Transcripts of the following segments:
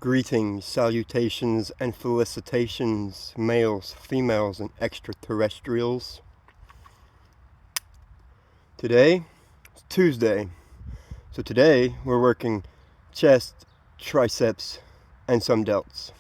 Greetings, salutations, and felicitations, males, females, and extraterrestrials. Today is Tuesday, so today we're working chest, triceps, and some delts.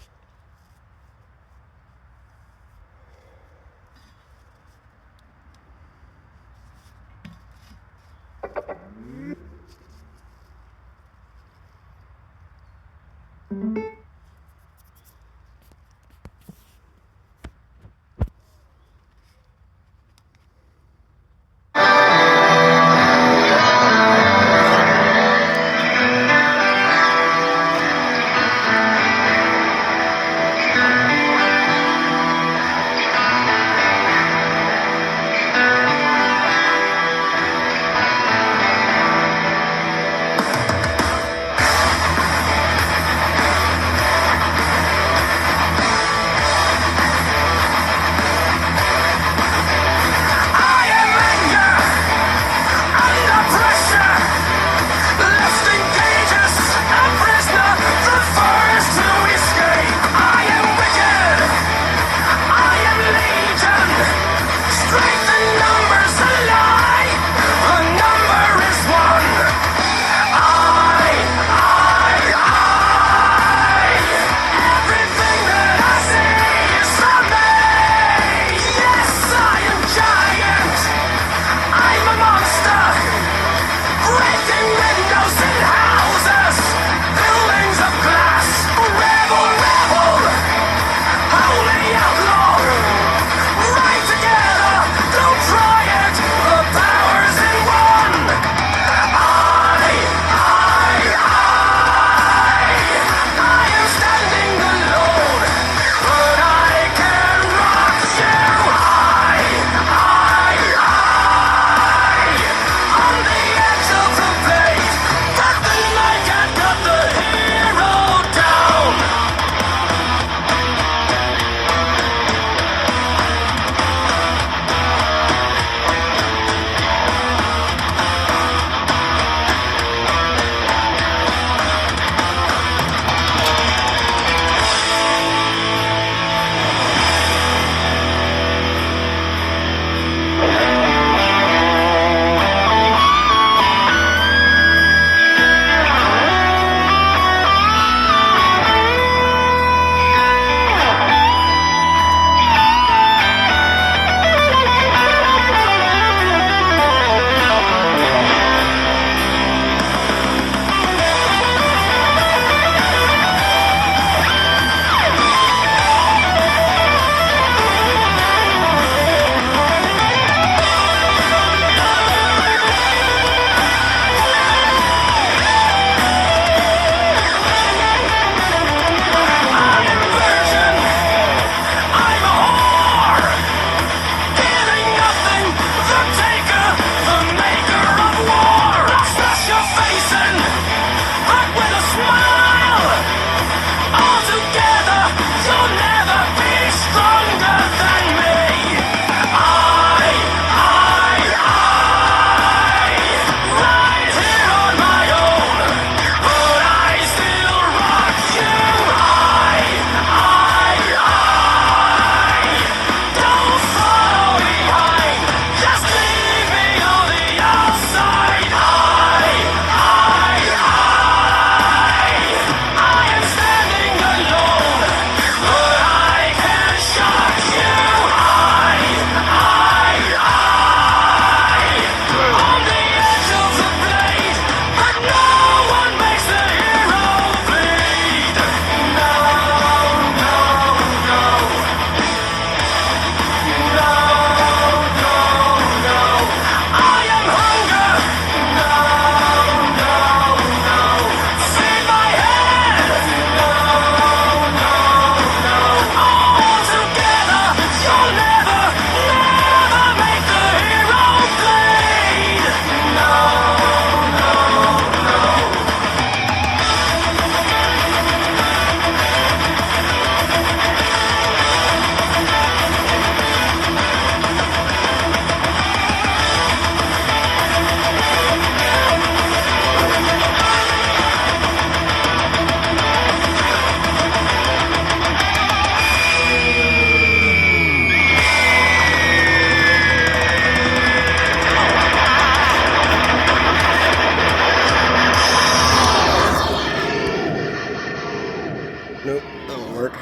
Nope, that won't work.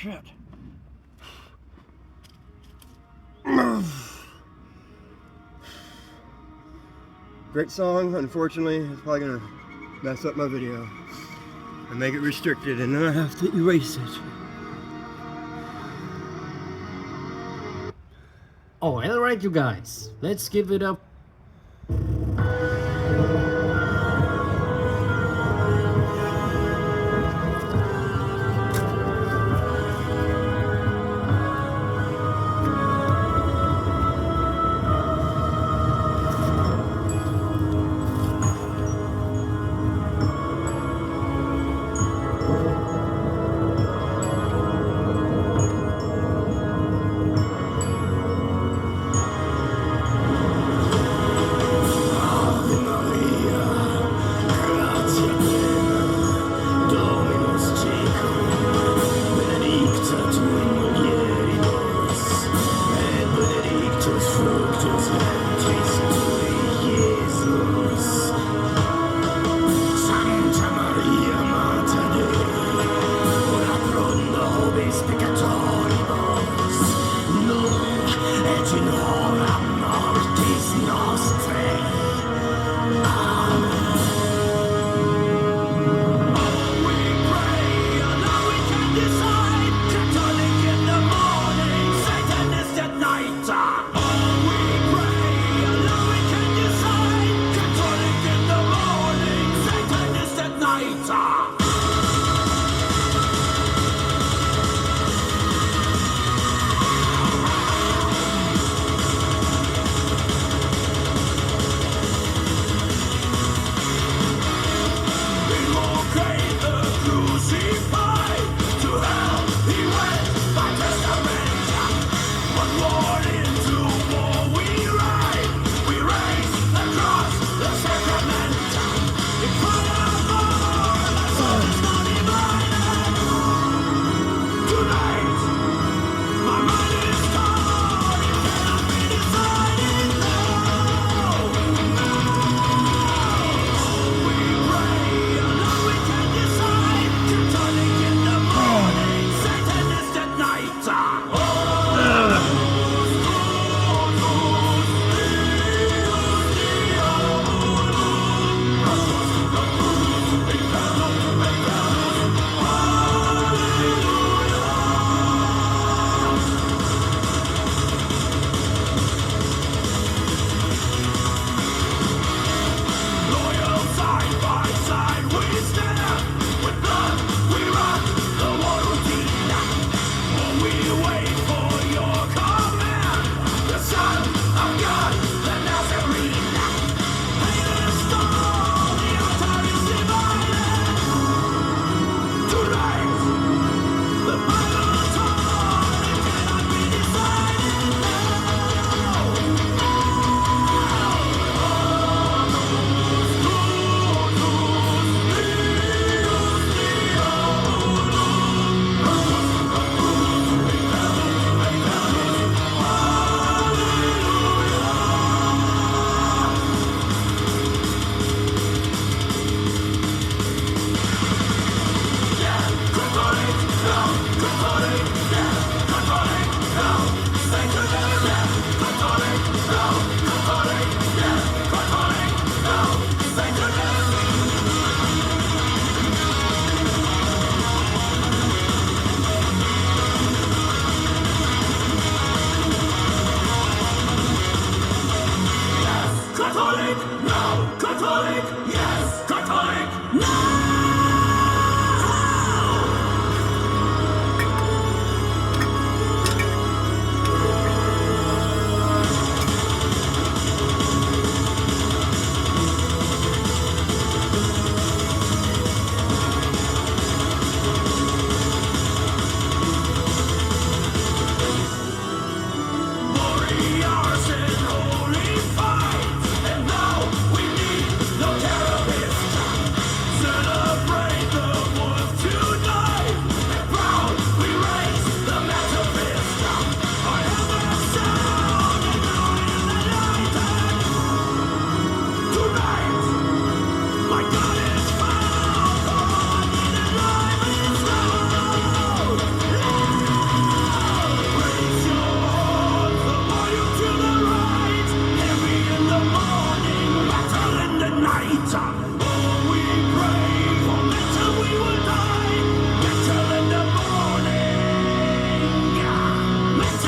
Shit. Great song, unfortunately, it's probably gonna mess up my video and make it restricted, and then I have to erase it. Oh, alright you guys, let's give it up.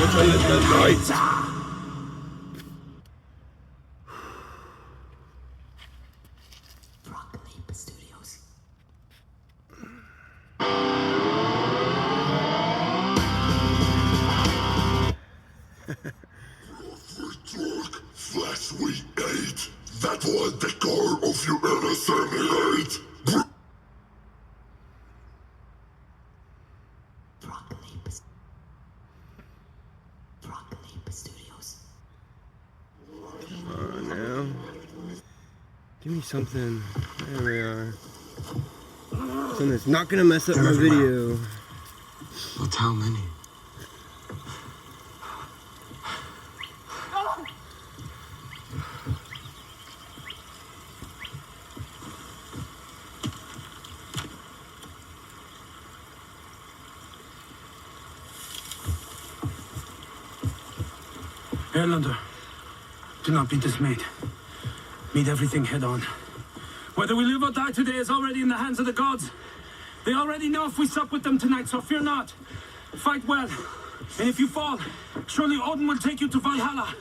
little in the night. Flesh we ate, that was the core of your innocent hate. Now, give me something. There we are. Something that's not gonna mess up my video. But how many? Airlander, do not be dismayed. Meet everything head on. Whether we live or die today is already in the hands of the gods. They already know if we sup with them tonight, so fear not. Fight well. And if you fall, surely Odin will take you to Valhalla.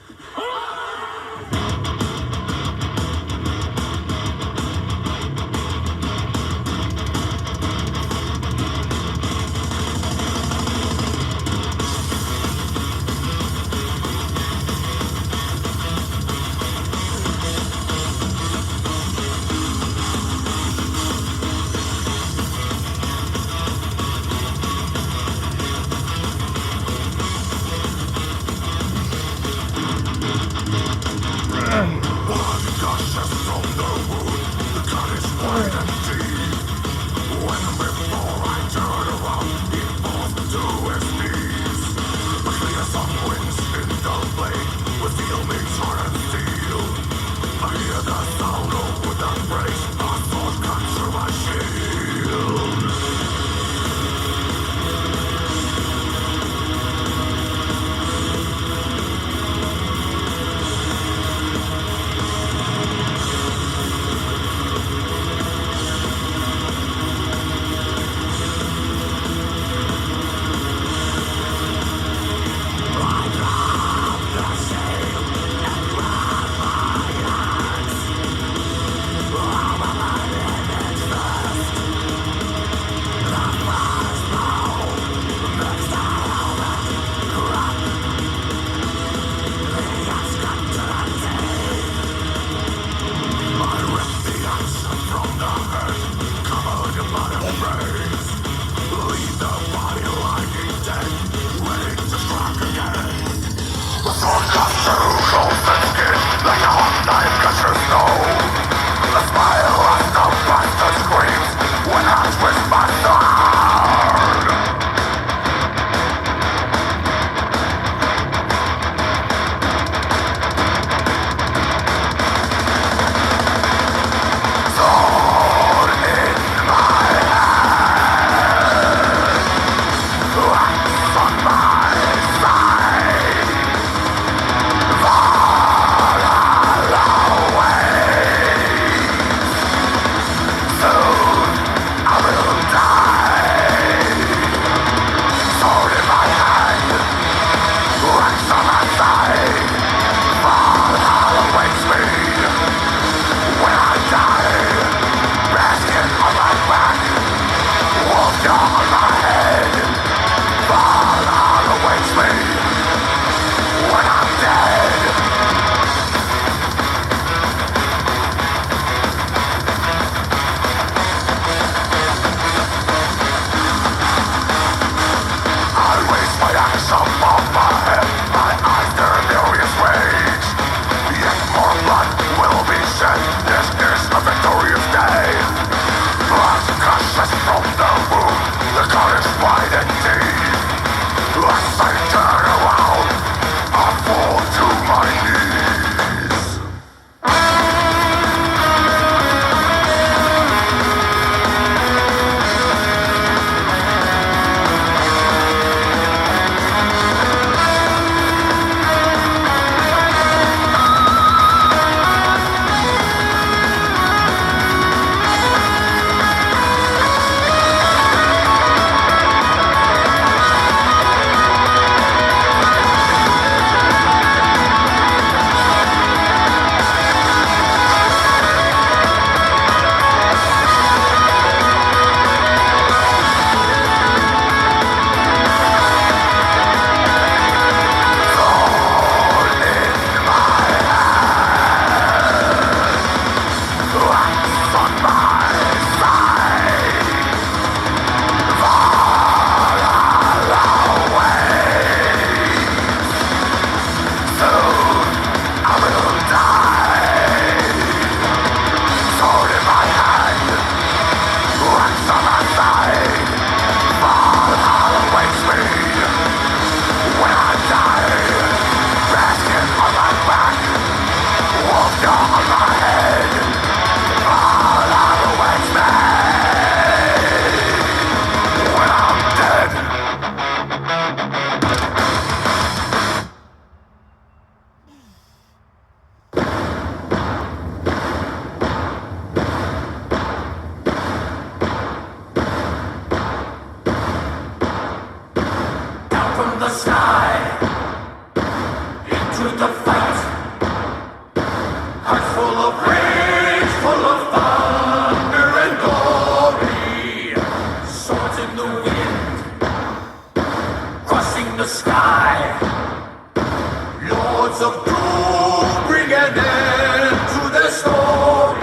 Lords of Doom bring an end to the story.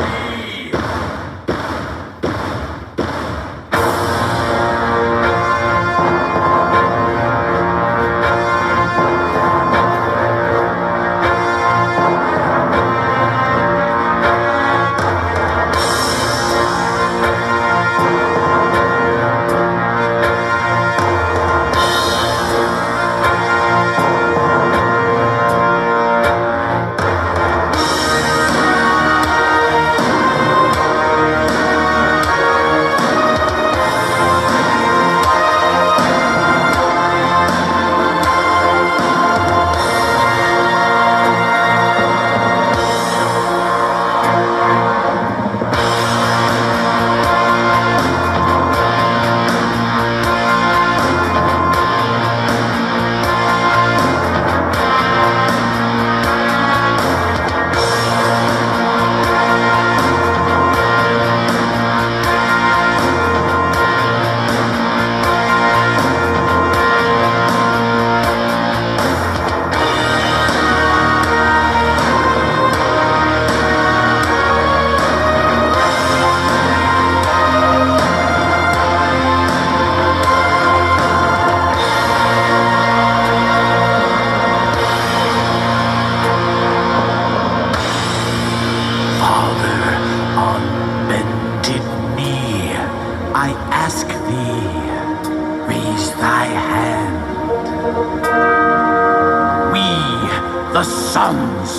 The sons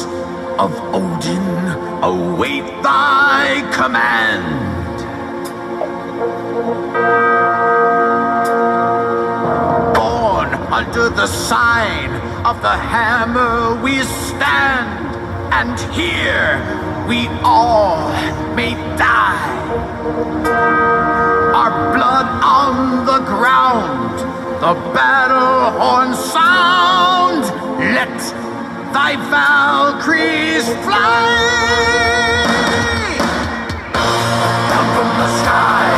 of Odin await thy command. Born under the sign of the hammer we stand, and here we all may die. Our blood on the ground, the battle horn sound. Let thy Valkyries fly down from the sky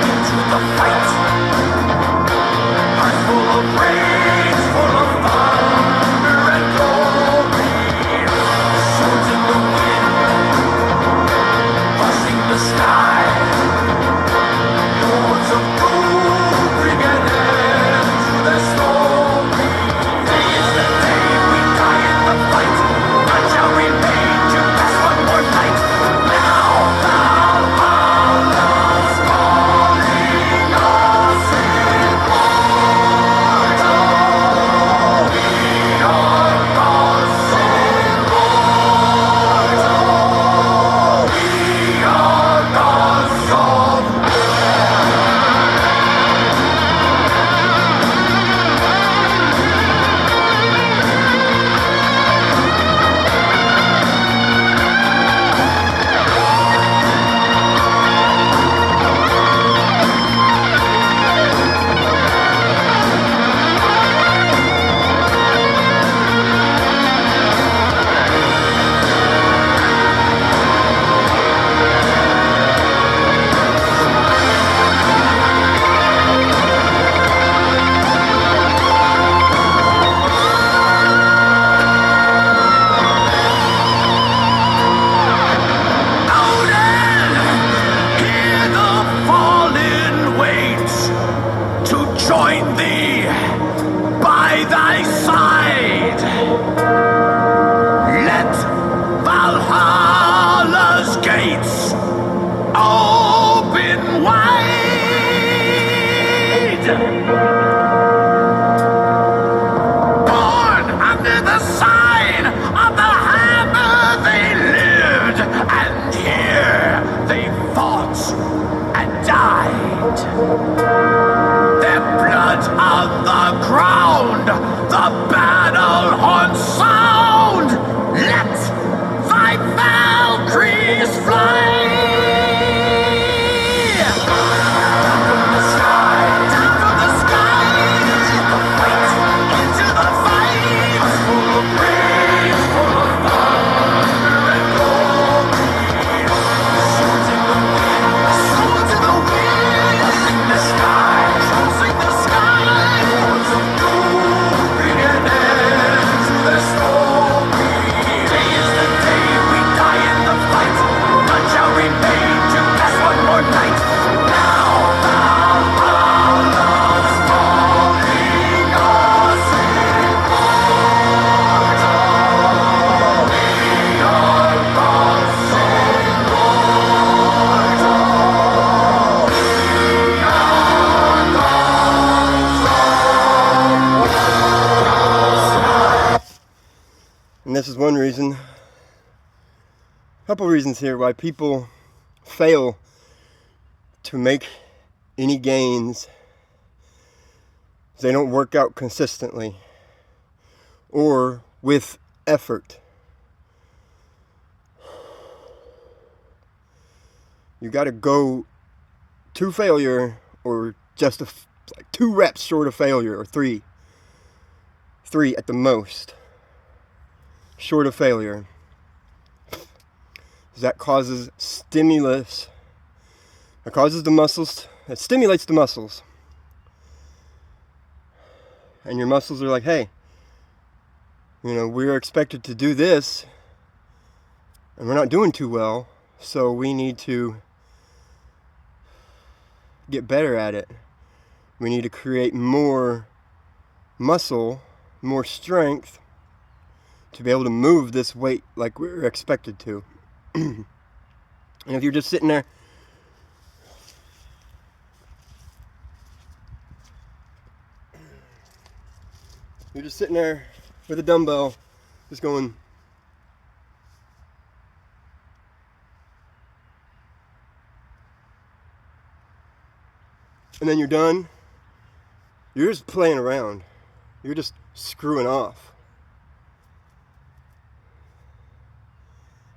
into the fight. Hearts full of rage, full of thunder and glory. Swords in the wind, crushing the sky. Lords of Doom bring an end to the story. But shall remain to pass one more night. Now Valhalla's calling us immortal. We are gods immortal. We are gods of join thee by thy side. Let Valhalla's gates open wide. Born under the sign of the hammer they lived, and here they fought and died. Their blood on the ground, the battle horn sound. Let thy Valkyries fly. Down from the sky, down from the sky, into the fight, into the fight. Hearts full of rage, full of thunder and glory. Swords in the wind, swords in the wind, in the sky. Sing the sky, Lords of Doom. this is one reason. A couple reasons here why people fail to make any gains. They don't work out consistently or with effort. You got to go to failure, or just like 2 reps short of failure, or 3 at the most short of failure. That causes stimulus. It causes the muscles. It stimulates the muscles. And your muscles are like, hey, we're expected to do this, and we're not doing too well, so we need to get better at it. We need to create more muscle, more strength, to be able to move this weight like we're expected to. And if you're just sitting there, with a dumbbell, just going, and then you're done, you're just playing around. You're just screwing off.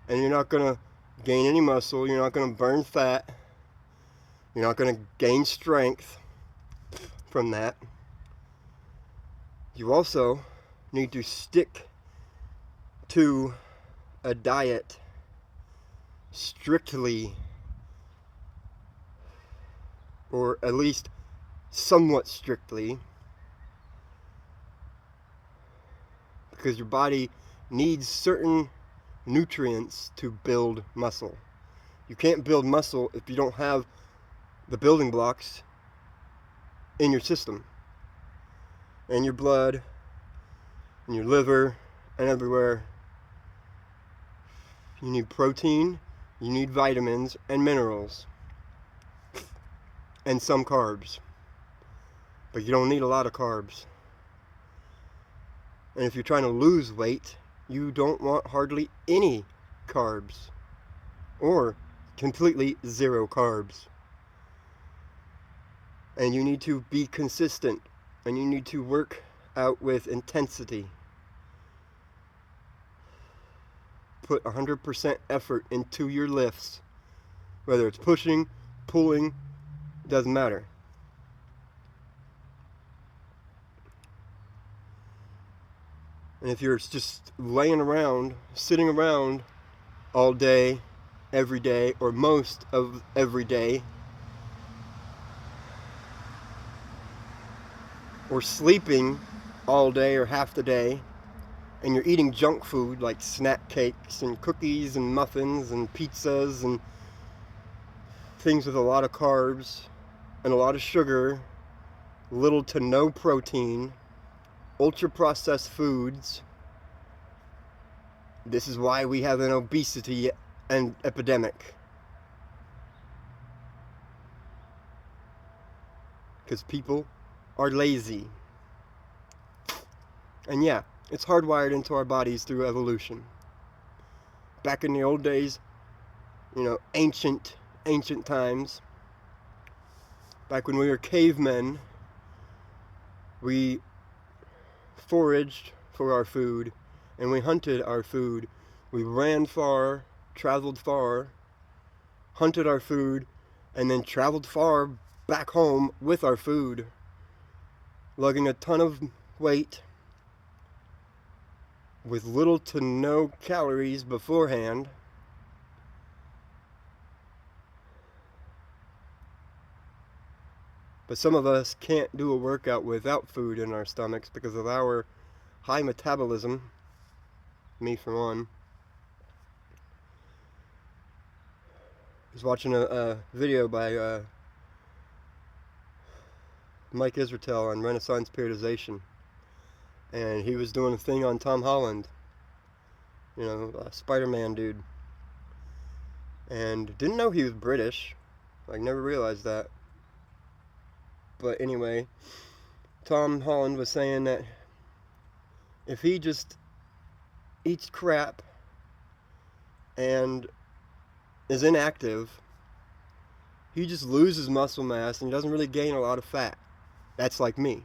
And you're not going to gain any muscle. You're not going to burn fat. You're not going to gain strength from that. You also need to stick to a diet strictly, or at least somewhat strictly, because your body needs certain nutrients to build muscle. You can't build muscle if you don't have the building blocks in your system, in your blood, in your liver, and everywhere. You need protein, you need vitamins and minerals, and some carbs. But you don't need a lot of carbs. And if you're trying to lose weight, you don't want hardly any carbs, or completely 0 carbs. And you need to be consistent, and you need to work out with intensity. Put 100% effort into your lifts, whether it's pushing, pulling, doesn't matter. And if you're just laying around, sitting around all day, every day, or most of every day, or sleeping all day or half the day, and you're eating junk food like snack cakes and cookies and muffins and pizzas and things with a lot of carbs and a lot of sugar, little to no protein, ultra processed foods. This is why we have an obesity epidemic. Because people are lazy. And yeah, it's hardwired into our bodies through evolution. Back in the old days, ancient times, back when we were cavemen, we foraged for our food, and we hunted our food. We ran far, traveled far, hunted our food, and then traveled far back home with our food, lugging a ton of weight with little to no calories beforehand. But some of us can't do a workout without food in our stomachs because of our high metabolism. Me for one. I was watching a video by Mike Israetel on Renaissance periodization, and he was doing a thing on Tom Holland, a Spider-Man dude, and didn't know he was British. Like, never realized that. But anyway, Tom Holland was saying that if he just eats crap and is inactive, he just loses muscle mass and he doesn't really gain a lot of fat. That's like me.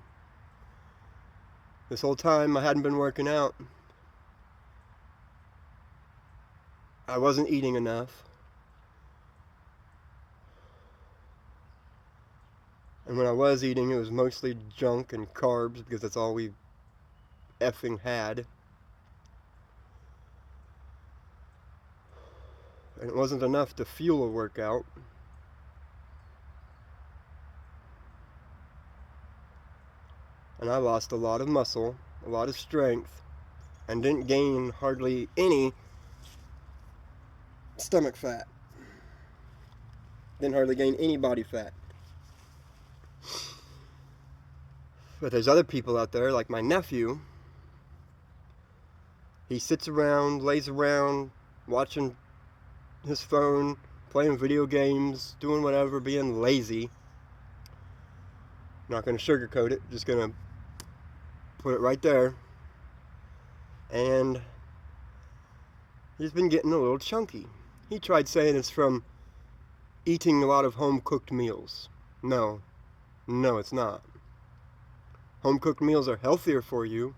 This whole time I hadn't been working out. I wasn't eating enough. And when I was eating, it was mostly junk and carbs because that's all we effing had. And it wasn't enough to fuel a workout. And I lost a lot of muscle, a lot of strength, and didn't gain hardly any stomach fat. Didn't hardly gain any body fat. But there's other people out there, like my nephew. He sits around, lays around, watching his phone, playing video games, doing whatever, being lazy. Not going to sugarcoat it, just going to put it right there. And he's been getting a little chunky. He tried saying it's from eating a lot of home-cooked meals. No, it's not. Home-cooked meals are healthier for you,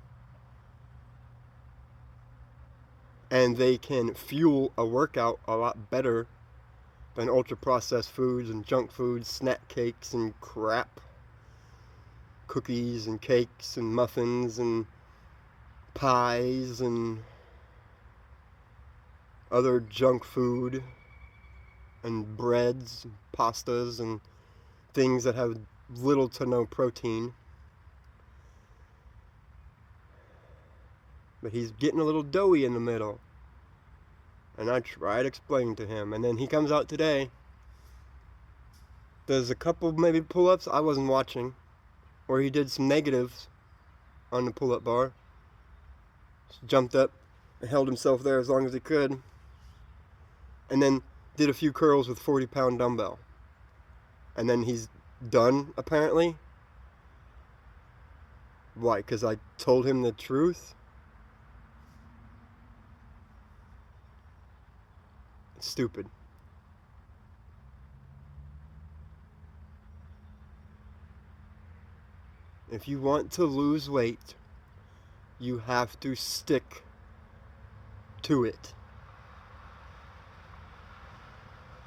and they can fuel a workout a lot better than ultra-processed foods and junk foods, snack cakes and crap, cookies and cakes and muffins and pies and other junk food and breads and pastas and things that have little to no protein. But he's getting a little doughy in the middle. And I tried explaining to him. And then he comes out today. Does a couple maybe pull-ups. I wasn't watching. Or he did some negatives on the pull-up bar. Just jumped up and held himself there as long as he could. And then did a few curls with 40-pound dumbbell. And then he's done, apparently. Why? Because I told him the truth? Stupid. If you want to lose weight, you have to stick to it.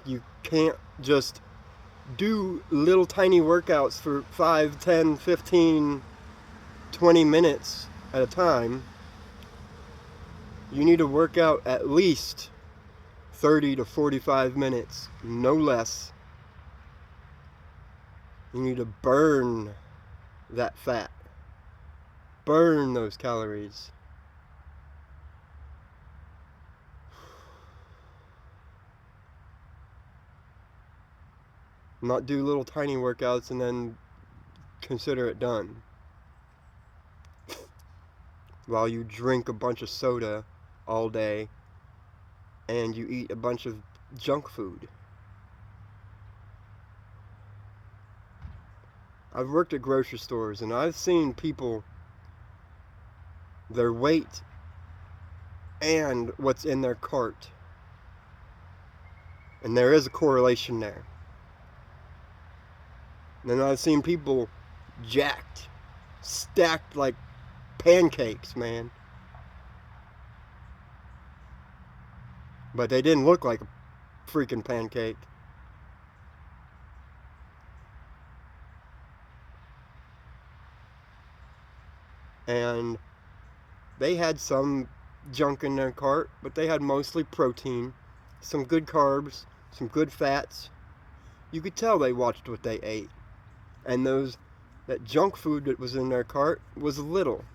You can't just do little tiny workouts for 5, 10, 15, 20 minutes at a time. You need to work out at least 30 to 45 minutes, no less. You need to burn that fat. Burn those calories. Not do little tiny workouts and then consider it done. While you drink a bunch of soda all day and you eat a bunch of junk food. I've worked at grocery stores and I've seen people, their weight and what's in their cart. And there is a correlation there. And then I've seen people jacked, stacked like pancakes, man. But they didn't look like a freaking pancake. And they had some junk in their cart, but they had mostly protein, some good carbs, some good fats. You could tell they watched what they ate. And that junk food that was in their cart was little.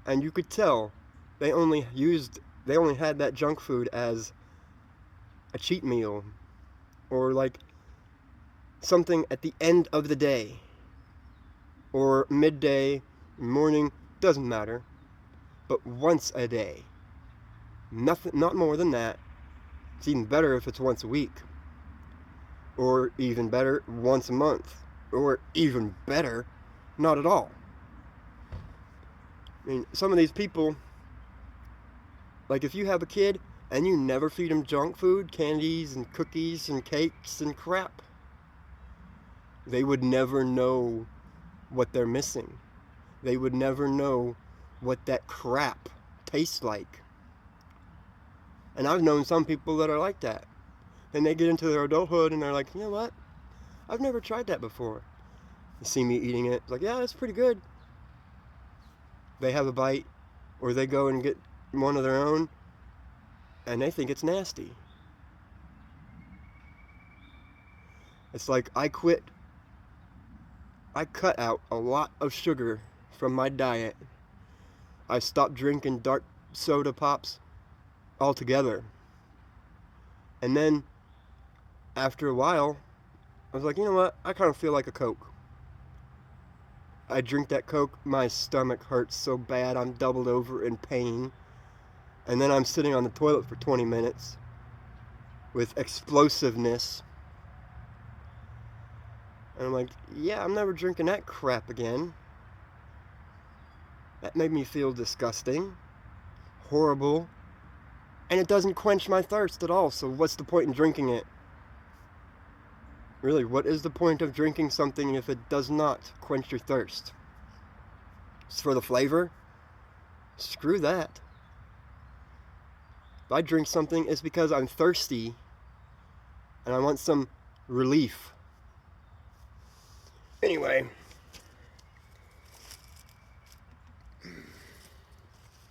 And you could tell they only had that junk food as a cheat meal or like something at the end of the day or midday, morning, doesn't matter, but once a day. Nothing, not more than that. It's even better if it's once a week, or even better, once a month, or even better, not at all. I mean, some of these people Like if you have a kid and you never feed them junk food, candies and cookies and cakes and crap, they would never know what they're missing. They would never know what that crap tastes like. And I've known some people that are like that. Then they get into their adulthood and they're like, you know what? I've never tried that before. They see me eating it. It's like, yeah, it's pretty good. They have a bite, or they go and get one of their own, and they think it's nasty. It's like I cut out a lot of sugar from my diet. I stopped drinking dark soda pops altogether. And then, after a while, I was like, you know what? I kind of feel like a Coke. I drink that Coke, my stomach hurts so bad I'm doubled over in pain. And then I'm sitting on the toilet for 20 minutes with explosiveness. And I'm like, yeah, I'm never drinking that crap again. That made me feel disgusting, horrible, and it doesn't quench my thirst at all, so what's the point in drinking it? Really, what is the point of drinking something if it does not quench your thirst? It's for the flavor? Screw that. If I drink something, it's because I'm thirsty and I want some relief. Anyway.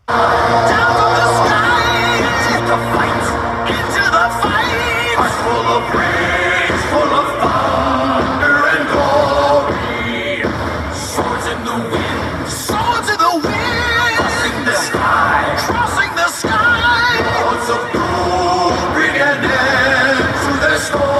Down from the sky, into the fight, into the fight. Hearts full of rage, full of thunder and glory. Swords in the wind, swords in the wind. Crossing the sky, crossing the sky. Clouds of gold bring an end to their story.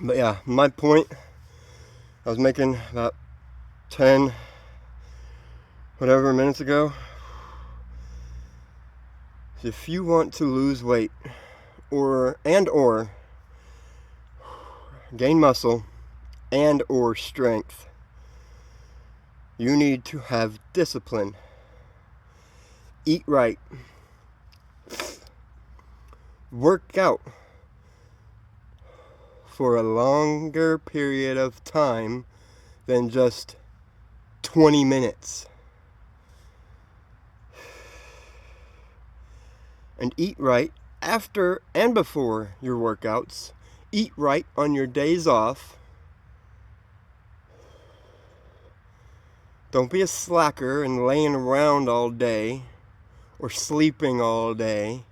But yeah, my point I was making about 10 whatever minutes ago. If you want to lose weight or gain muscle and or strength, you need to have discipline. Eat right. Work out for a longer period of time than just 20 minutes. And eat right after and before your workouts. Eat right on your days off. Don't be a slacker and laying around all day or sleeping all day,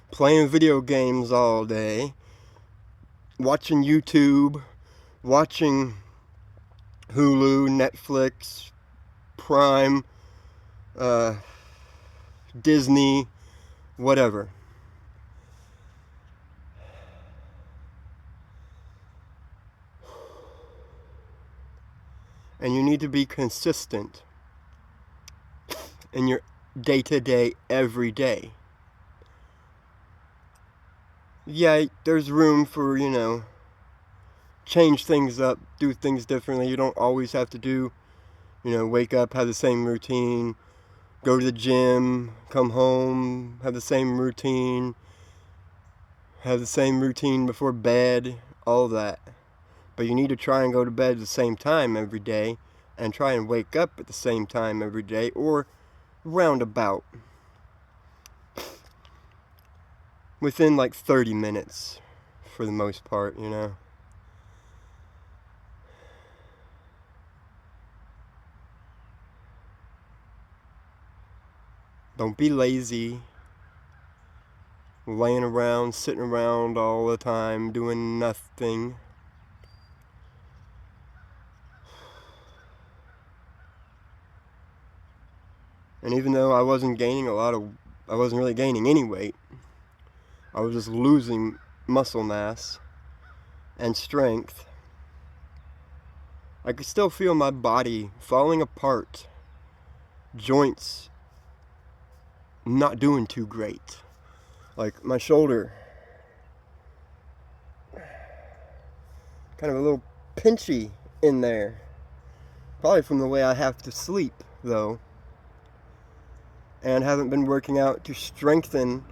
playing video games all day, watching YouTube, watching Hulu, Netflix, Prime, Disney, whatever. And you need to be consistent in your day-to-day, every day. Yeah, there's room for, change things up, do things differently. You don't always have to do, wake up, have the same routine, go to the gym, come home, have the same routine, before bed, all that. But you need to try and go to bed at the same time every day and try and wake up at the same time every day, or roundabout within like 30 minutes for the most part, Don't be lazy, laying around, sitting around all the time, doing nothing. And even though I wasn't really gaining any weight, I was just losing muscle mass and strength, I could still feel my body falling apart, joints not doing too great. Like my shoulder, kind of a little pinchy in there. Probably from the way I have to sleep, though. And haven't been working out to strengthen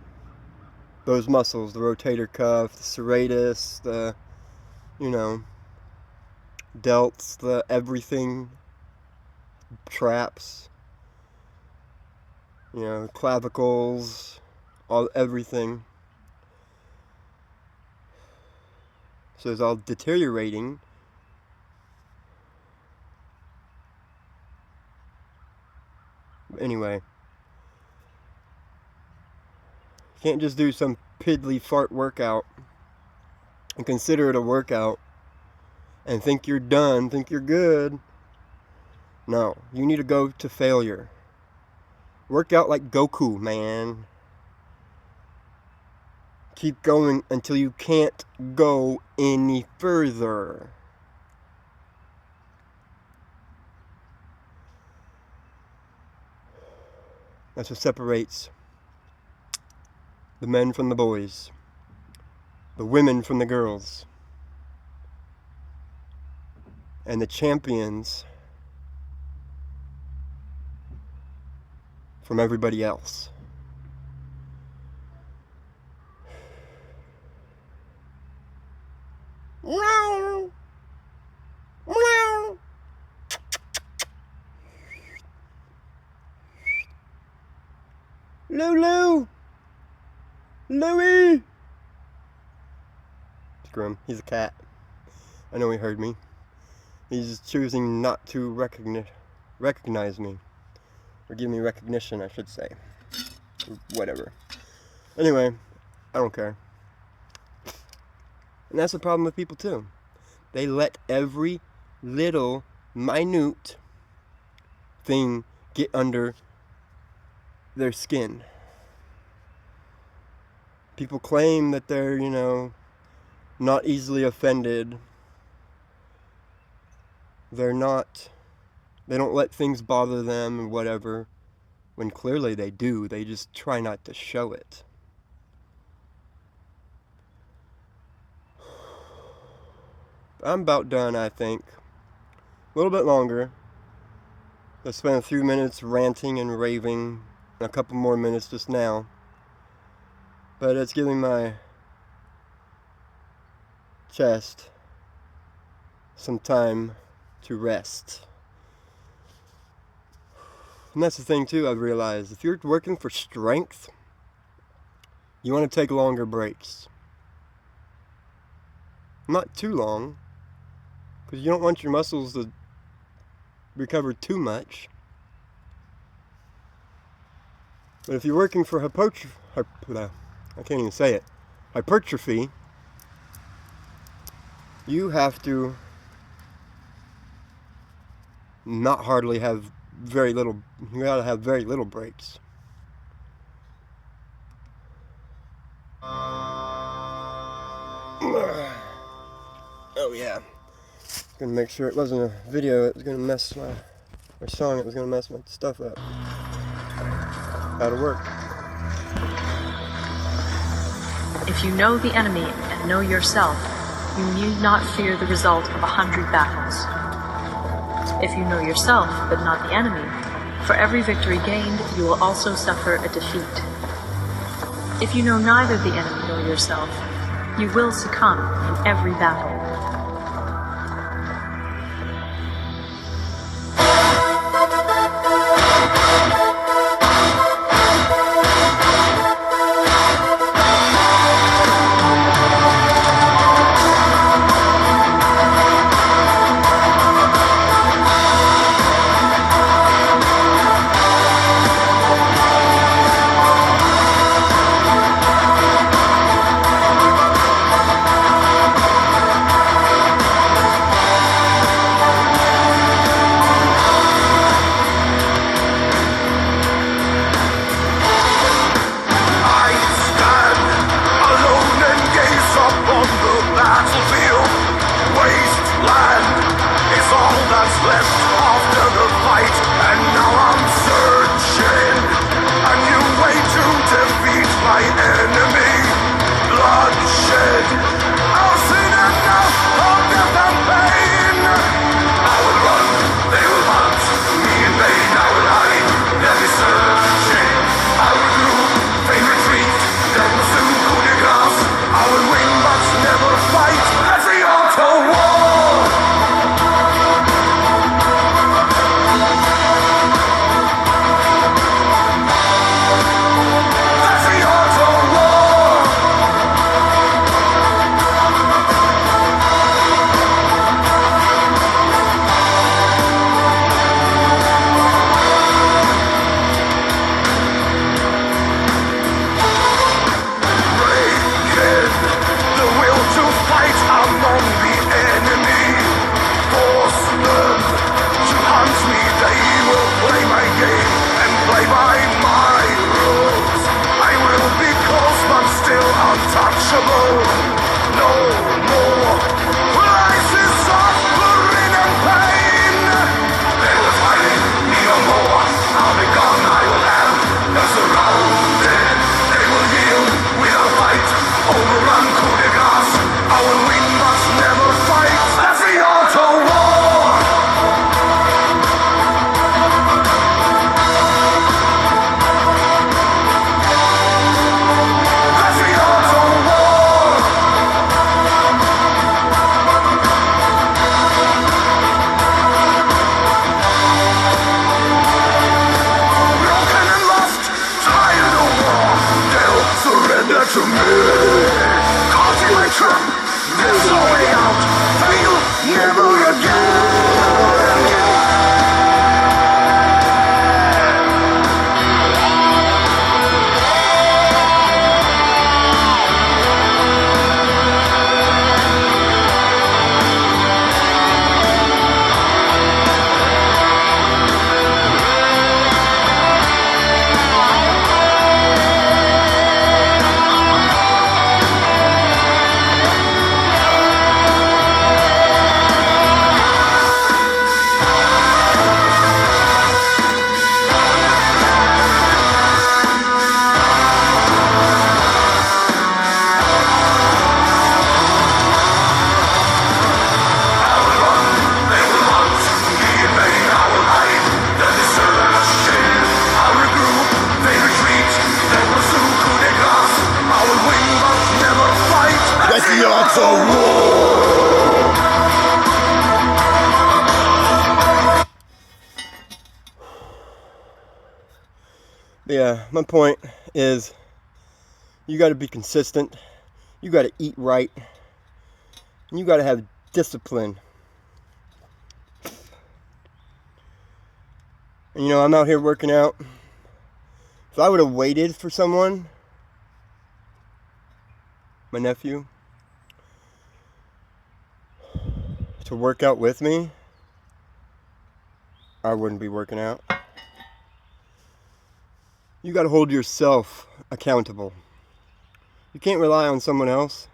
those muscles, the rotator cuff, the serratus, the, delts, the everything, traps, clavicles, everything. So it's all deteriorating. Anyway. You can't just do some piddly fart workout and consider it a workout and think you're done, think you're good. No, you need to go to failure. Work out like Goku, man. Keep going until you can't go any further. That's what separates the men from the boys, the women from the girls, and the champions from everybody else. Meow. Meow. Lulu. Louie! Screw him. He's a cat. I know he heard me. He's choosing not to recognize me. Or give me recognition, I should say. Whatever. Anyway, I don't care. And that's the problem with people too. They let every little minute thing get under their skin. People claim that they're, not easily offended they don't let things bother them or whatever, when clearly they do. They just try not to show it. I'm about done, I think. A little bit longer. I spent a few minutes ranting and raving, a couple more minutes just now. But it's giving my chest some time to rest. And that's the thing too, I've realized. If you're working for strength, you want to take longer breaks. Not too long, because you don't want your muscles to recover too much. But if you're working for hypertrophy, you have to not hardly have very little, you gotta have very little breaks. Oh yeah. Gonna make sure it wasn't a video, it was gonna mess my song, it was gonna mess my stuff up. How to work. If you know the enemy and know yourself, you need not fear the result of 100 battles. If you know yourself, but not the enemy, for every victory gained, you will also suffer a defeat. If you know neither the enemy nor yourself, you will succumb in every battle. It's a war! Yeah, my point is you got to be consistent. You got to eat right. And you got to have discipline. And you know, I'm out here working out. If I would have waited for someone, my nephew, to work out with me, I wouldn't be working out. You got to hold yourself accountable. You can't rely on someone else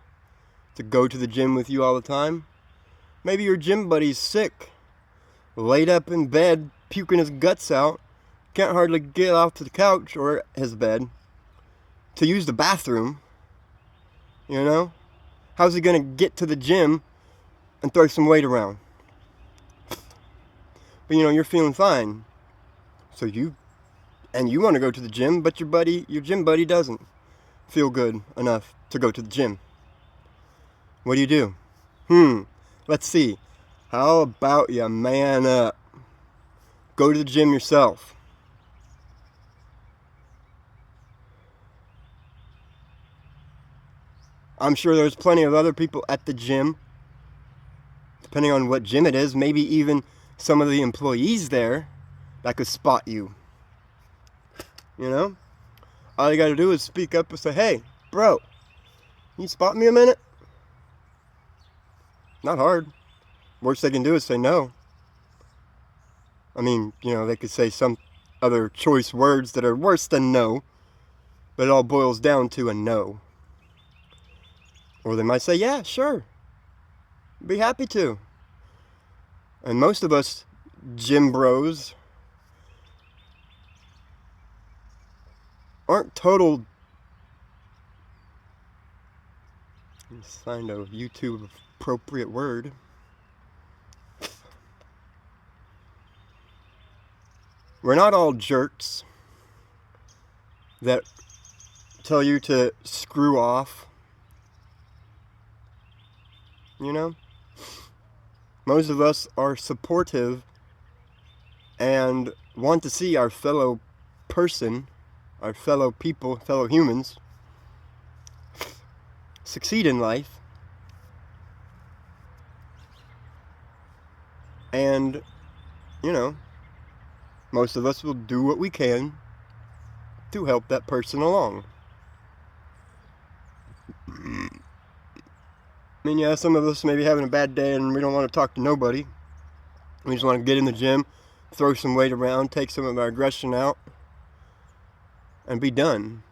to go to the gym with you all the time. Maybe your gym buddy's sick, laid up in bed, puking his guts out, can't hardly get off the couch or his bed to use the bathroom. You know? How's he going to get to the gym and throw some weight around? But you know, you're feeling fine. So you want to go to the gym, but your gym buddy doesn't feel good enough to go to the gym. What do? Let's see. How about you man up? Go to the gym yourself. I'm sure there's plenty of other people at the gym, depending on what gym it is, maybe even some of the employees there that could spot you. You know? All you gotta do is speak up and say, hey, bro, can you spot me a minute? Not hard. Worst they can do is say no. I mean, you know, they could say some other choice words that are worse than no, but it all boils down to a no. Or they might say, yeah, sure. Be happy to. And most of us gym bros aren't total... Let's find a YouTube appropriate word. We're not all jerks that tell you to screw off. You know? Most of us are supportive and want to see our fellow person, our fellow people, fellow humans succeed in life. And, you know, most of us will do what we can to help that person along. I mean, yeah, some of us may be having a bad day and we don't want to talk to nobody. We just want to get in the gym, throw some weight around, take some of our aggression out, and be done.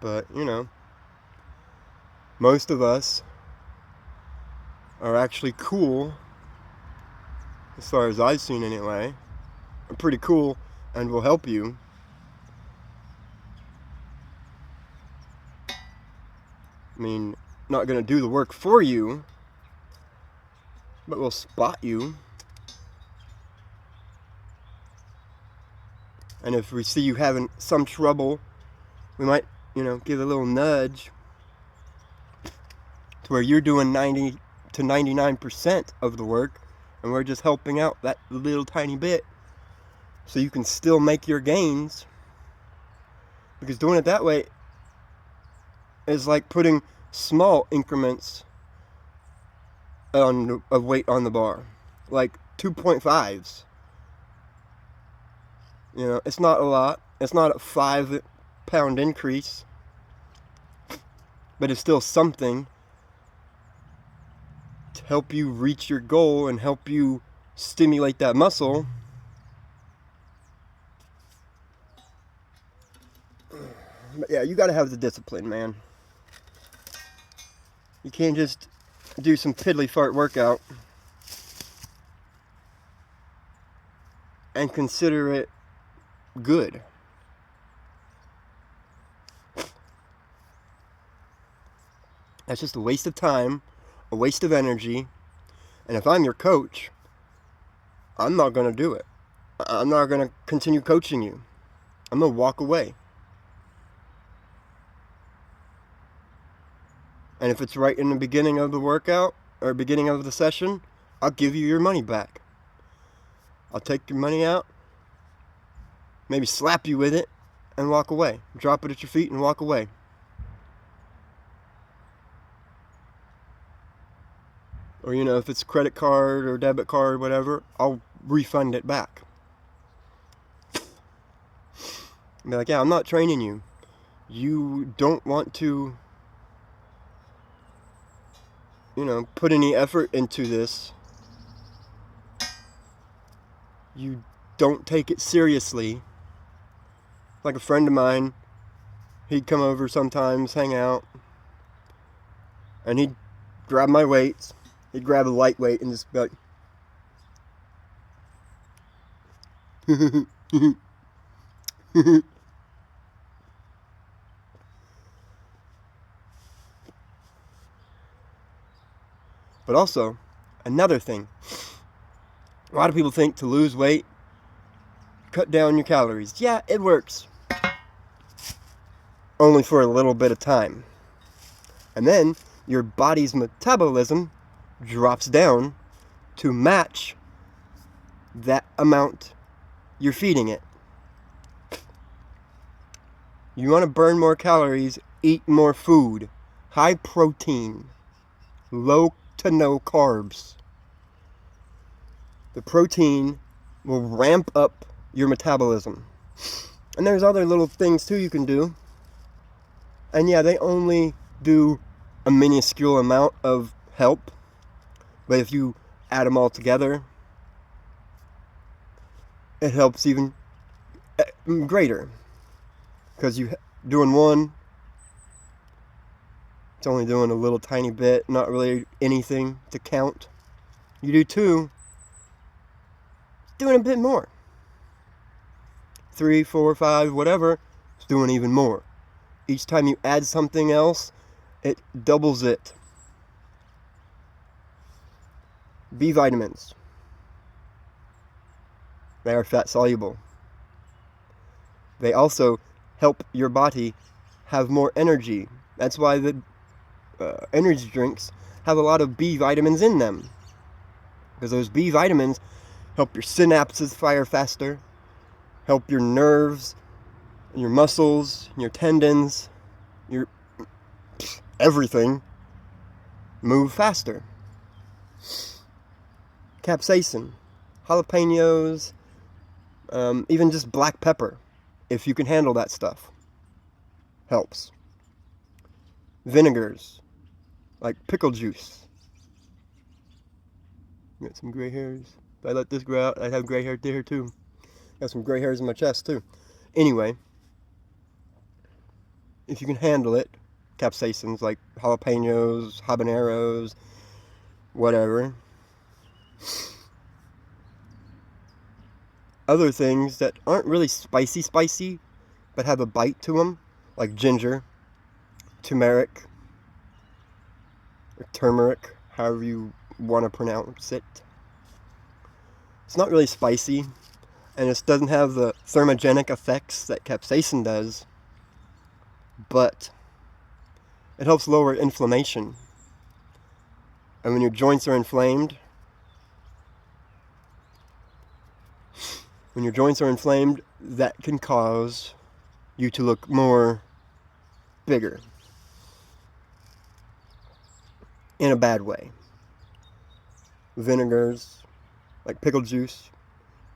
But, you know, most of us are actually cool, as far as I've seen anyway. Are pretty cool and will help you. I mean, not going to do the work for you, but we'll spot you. And if we see you having some trouble, we might, you know, give a little nudge to where you're doing 90 to 99% of the work, and we're just helping out that little tiny bit so you can still make your gains. Because doing it that way is like putting small increments of weight on the bar, like 2.5s. You know, it's not a lot. It's not a 5-pound increase, but it's still something to help you reach your goal and help you stimulate that muscle. But yeah, you gotta have the discipline, man. You can't just do some piddly fart workout and consider it good. That's just a waste of time, a waste of energy, and if I'm your coach, I'm not going to do it. I'm not going to continue coaching you. I'm going to walk away. And if it's right in the beginning of the workout or beginning of the session, I'll give you your money back. I'll take your money out, maybe slap you with it, and walk away. Drop it at your feet and walk away. Or, you know, if it's credit card or debit card, whatever, I'll refund it back. Be like, yeah, I'm not training you. You don't want to, you know, put any effort into this. You don't take it seriously. Like a friend of mine, he'd come over sometimes, hang out, and he'd grab my weights. He'd grab a lightweight and just be like, But also, another thing. A lot of people think to lose weight, cut down your calories. Yeah, it works. Only for a little bit of time. And then your body's metabolism drops down to match that amount you're feeding it. You want to burn more calories, eat more food. High protein. Low to no carbs. The protein will ramp up your metabolism. And there's other little things too you can do. And yeah, they only do a minuscule amount of help. But if you add them all together, it helps even greater. Because you doing one, it's only doing a little tiny bit, not really anything to count. You do two, it's doing a bit more. 3, 4, 5, whatever, it's doing even more. Each time you add something else, it doubles it. B vitamins. They are fat soluble. They also help your body have more energy. That's why the energy drinks have a lot of B vitamins in them. Because those B vitamins help your synapses fire faster, help your nerves, your muscles, your tendons, your everything move faster. Capsaicin, jalapenos, even just black pepper, if you can handle that stuff, helps. Vinegars, like pickle juice. Got some gray hairs. If I let this grow out, I'd have gray hair there too. Got some gray hairs in my chest too. Anyway, if you can handle it, capsaicins like jalapenos, habaneros, whatever. Other things that aren't really spicy, but have a bite to them, like ginger, turmeric, or turmeric, however you want to pronounce it. It's not really spicy, and it doesn't have the thermogenic effects that capsaicin does, but it helps lower inflammation. And when your joints are inflamed, that can cause you to look more bigger. In a bad way. Vinegars, like pickle juice,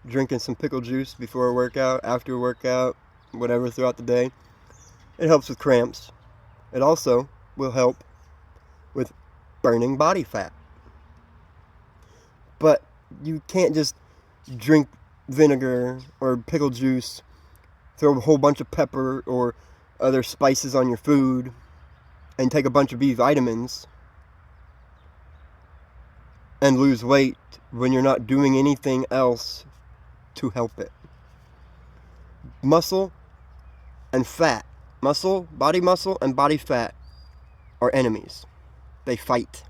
drinking some pickle juice before a workout, after a workout, whatever throughout the day. It helps with cramps. It also will help with burning body fat. But you can't just drink vinegar or pickle juice, throw a whole bunch of pepper or other spices on your food, and take a bunch of B vitamins and lose weight when you're not doing anything else to help it. Muscle and fat. Body muscle and body fat are enemies. They fight.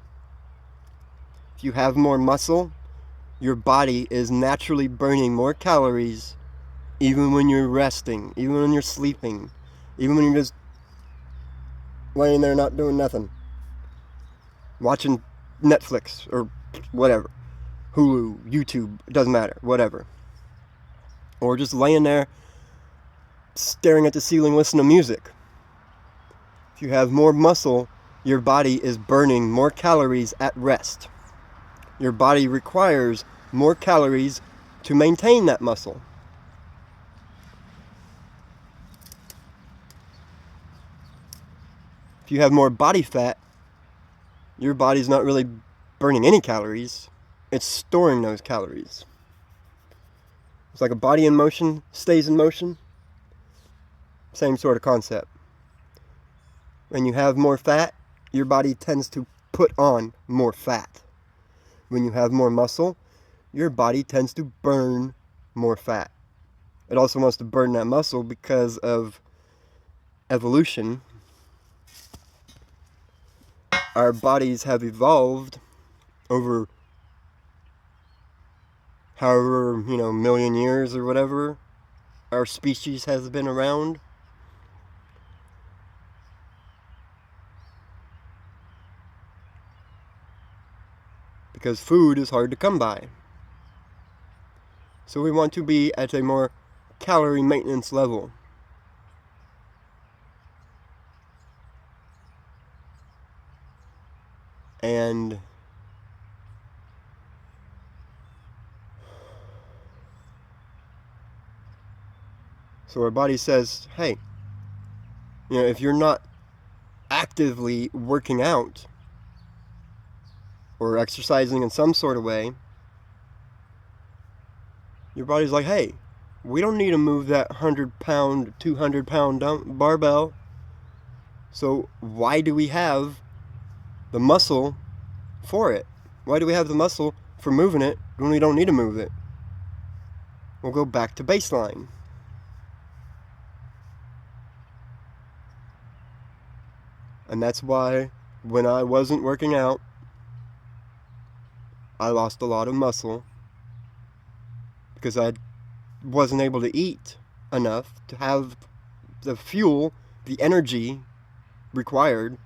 If you have more muscle, your body is naturally burning more calories even when you're resting, even when you're sleeping, even when you're just laying there not doing nothing. watching Netflix or whatever, Hulu, YouTube, it doesn't matter, whatever. Or just laying there staring at the ceiling listening to music. If you have more muscle, your body is burning more calories at rest. Your body requires more calories to maintain that muscle. If you have more body fat, your body's not really burning any calories. It's storing those calories. It's like a body in motion stays in motion. Same sort of concept. When you have more fat, your body tends to put on more fat. When you have more muscle, your body tends to burn more fat. It also wants to burn that muscle because of evolution. Our bodies have evolved over however, million years or whatever our species has been around. Because food is hard to come by. So we want to be at a more calorie maintenance level. And so our body says, hey, if you're not actively working out or exercising in some sort of way, your body's like, hey, we don't need to move that 100-pound, 200-pound barbell. So why do we have the muscle for it? Why do we have the muscle for moving it when we don't need to move it? We'll go back to baseline. And that's why when I wasn't working out, I lost a lot of muscle because I wasn't able to eat enough to have the fuel, the energy required.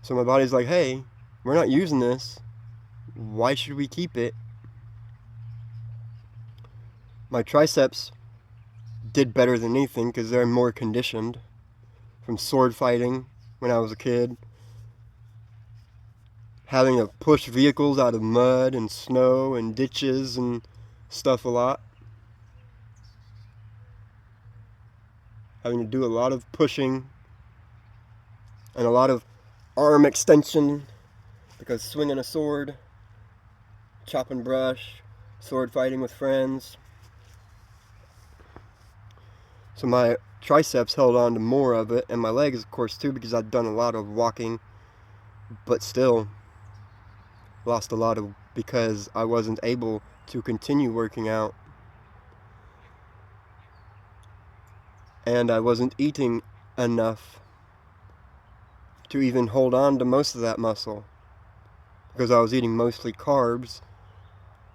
So my body's like, hey, we're not using this. Why should we keep it? My triceps did better than anything because they're more conditioned from sword fighting when I was a kid. Having to push vehicles out of mud and snow and ditches and stuff a lot. Having to do a lot of pushing and a lot of arm extension because swinging a sword, chopping brush, sword fighting with friends. So my triceps held on to more of it, and my legs of course too, because I'd done a lot of walking, but still lost a lot of because I wasn't able to continue working out. And I wasn't eating enough to even hold on to most of that muscle because I was eating mostly carbs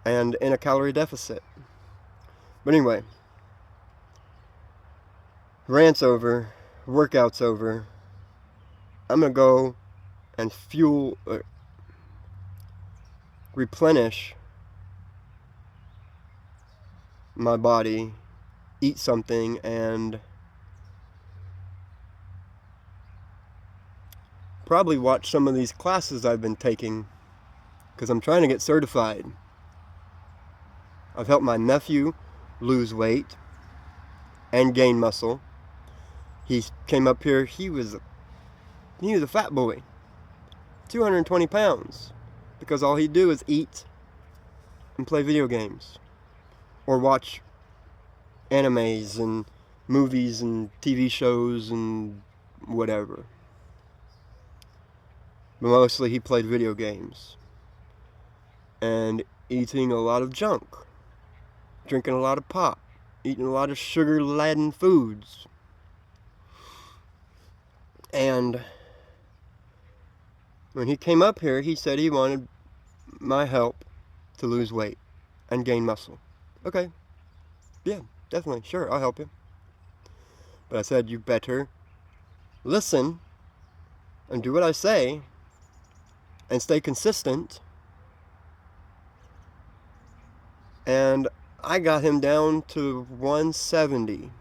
and in a calorie deficit. But anyway, rant's over, workout's over. I'm gonna go and replenish my body, eat something, and probably watch some of these classes I've been taking because I'm trying to get certified. I've helped my nephew lose weight and gain muscle. He came up here, he was a fat boy, 220 pounds, because all he'd do is eat and play video games or watch animes and movies and TV shows and whatever. But mostly he played video games and eating a lot of junk, drinking a lot of pop, eating a lot of sugar-laden foods. And when he came up here, he said he wanted my help to lose weight and gain muscle. Okay, yeah, definitely, sure, I'll help you. But I said, you better listen and do what I say and stay consistent. And I got him down to 170.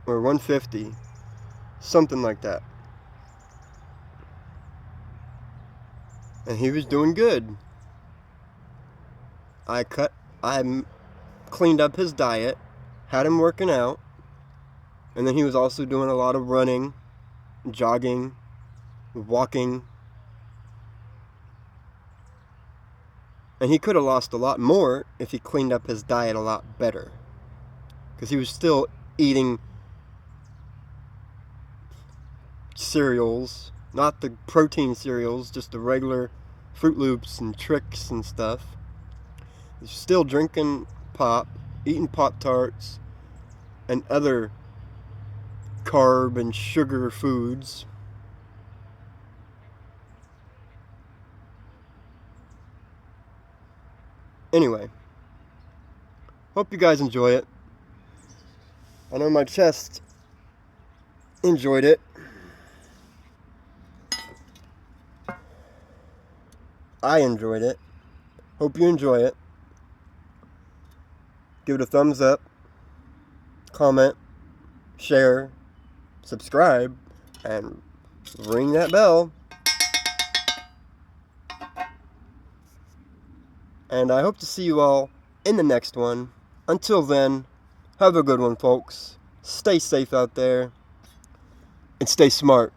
Or 150. Something like that. And he was doing good. I cleaned up his diet, had him working out, and then he was also doing a lot of running, jogging, walking. And he could have lost a lot more if he cleaned up his diet a lot better. Because he was still eating cereals, not the protein cereals, just the regular Fruit Loops and Tricks and stuff. He's still drinking pop, eating Pop-Tarts, and other carb and sugar foods. Anyway, hope you guys enjoy it. I know my chest enjoyed it. I enjoyed it. Hope you enjoy it. Give it a thumbs up, comment, share, subscribe, and ring that bell. And I hope to see you all in the next one. Until then, have a good one, folks. Stay safe out there, and stay smart.